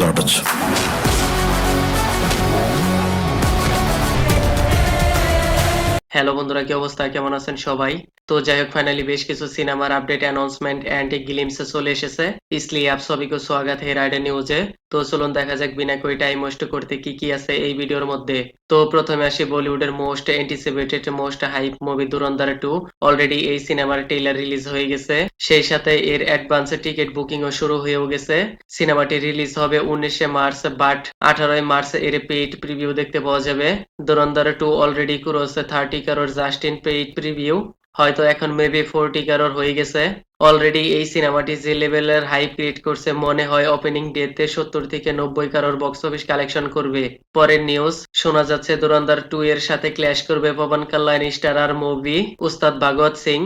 దాటొచ్చు. Hello বন্ধুরা, কি অবস্থা? কেমন আছেন সবাই? তো যাই হোক, ফাইনালি বেশ কিছু সিনেমার আপডেট অ্যানাউন্সমেন্ট এন্ড গ্লিমস চলে এসেছে। इसलिए आप सभी को स्वागत है রাইডার নিউজে। তো চলুন দেখা যাক বিনা করে টাইম ওয়েস্ট করতে কি কি আছে এই ভিডিওর মধ্যে। তো প্রথমে আসি বলিউডের most anticipated most hype movie Dhurandhar 2। Already এই সিনেমার ট্রেইলার রিলিজ হয়ে গেছে, সেই সাথে এর অ্যাডভান্স টিকিট বুকিংও শুরু হয়েও গেছে। সিনেমাটি রিলিজ হবে 19শে মার্চ, বাট 18 মার্চ এর পেইড প্রিভিউ দেখতে পাওয়া যাবে। ধুরন্ধর 2 already cross 30 crore just in paid preview, হয়তো এখন মেবি 40 crore হয়ে গেছে। অলরেডি এই সিনেমাটি যে লেভেলের হাইপ ক্রিয়েট করছে, মনে হয় ওপেনিং ডেতে 70 থেকে 90 crore বক্স অফিস কালেকশন করবে। পরের নিউজ, শোনা যাচ্ছে ধুরন্ধর 2 এর সাথে ক্ল্যাশ করবে পবন কল্যাণ স্টারার মুভি উস্তাদ ভগৎ সিং।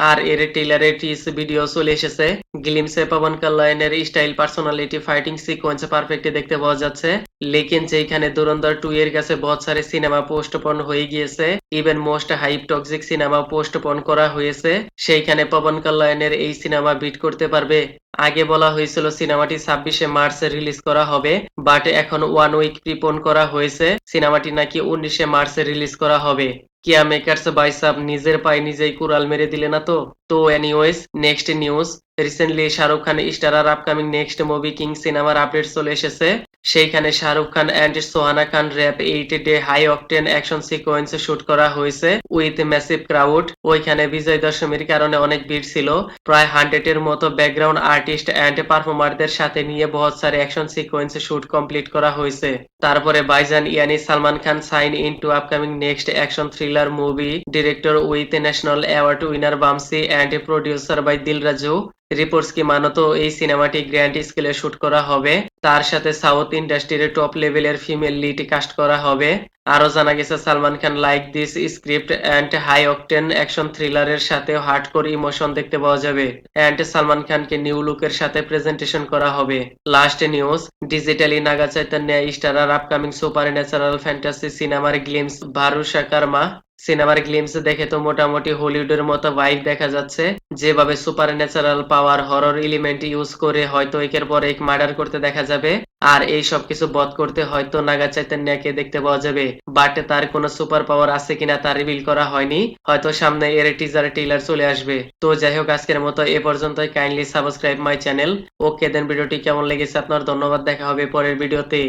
আর এর ট্রেলারের টিজ ভিডিও চলে এসেছে। গ্লিমসে পবন কল্যাণের style, personality, fighting sequence perfect দেখতে পাওয়া যাচ্ছে। লেকিন যেখানে ধুরন্ধর 2 এর কাছে বহুত সারে সিনেমা পোস্টপোন হয়ে গিয়েছে, even most hype toxic cinema postpone করা হয়েছে, সেইখানে পবন কল্যাণের এই সিনেমা বিট করতে পারবে? আগে বলা হয়েছিল সিনেমাটি 26শে মার্চ রিলিজ করা হবে, বাট এখন 1 উইক প্রিপোন করা হয়েছে, সিনেমাটি নাকি 19শে মার্চ রিলিজ করা হবে। কিয়া মেকার্স ভাই সাব নিজের পায়ে নিজেই কুড়াল মেরে দিলে না তো? তো anyways, next news, recently Shah Rukh Khan starrer upcoming next movie King সিনেমার আপডেট চলে এসেছে। সেইখানে Shah Rukh Khan and Suhana Khan wrap 8 day high octane action sequence shoot করা হয়েছে উইথ ম্যাসিভ ক্রাউড। ওইখানে বিজয় দশমীর কারণে অনেক ভিড় ছিল, প্রায় 100 এর মতো ব্যাকগ্রাউন্ড আর্টিস্ট এন্ড পারফর্মারদের সাথে নিয়ে বহুত সারে অ্যাকশন সিকোয়েন্স শুট কমপ্লিট করা হয়েছে। তারপরে ভাইজান ইয়ানি Salman Khan sign in to upcoming next action thriller movie director with national award winner Vamsi and producer by Dil Raju. Reports কি মানত এই সিনেমাটি গ্র্যান্ড স্কেলে শুট করা হবে, তার সাথে সাউথ ইন্ডাস্ট্রির টপ লেভেলের ফিমেল লিড কাস্ট করা হবে। আরো জানা গেছে Salman Khan like this script and high octane action থ্রিলারের সাথে হার্ডকোর ইমোশন দেখতে পাওয়া যাবে, এন্ড সালমান খানকে নিউ লুকের সাথে প্রেজেন্টেশন করা হবে। Last news, digitally Naga Chaitanya starrer upcoming super natural fantasy সিনেমার গ্লিমস ভারুষা কার্মা। সিনেমার গ্লিমস দেখে তো মোটামুটি হলিউডের মতো ভাইব দেখা যাচ্ছে, যেভাবে সুপার ন্যাচারাল পাওয়ার হরর এলিমেন্ট ইউজ করে হয়তো একের পর এক মার্ডার করতে দেখা যাবে, আর এই সব কিছু বধ করতে হয়তো নাগা চৈতন্যকে দেখতে পাওয়া যাবে। বাট তার কোনো সুপার পাওয়ার আছে কিনা তা রিভিল করা হয়নি, হয়তো সামনে এর টিজার ট্রেলার চলে আসবে। তো যাই হোক, আজকের মতো এ পর্যন্তই। Kindly subscribe my channel. Okay then, ভিডিওটি কেমন লেগেছে আপনার? ধন্যবাদ, দেখা হবে পরের ভিডিওতে।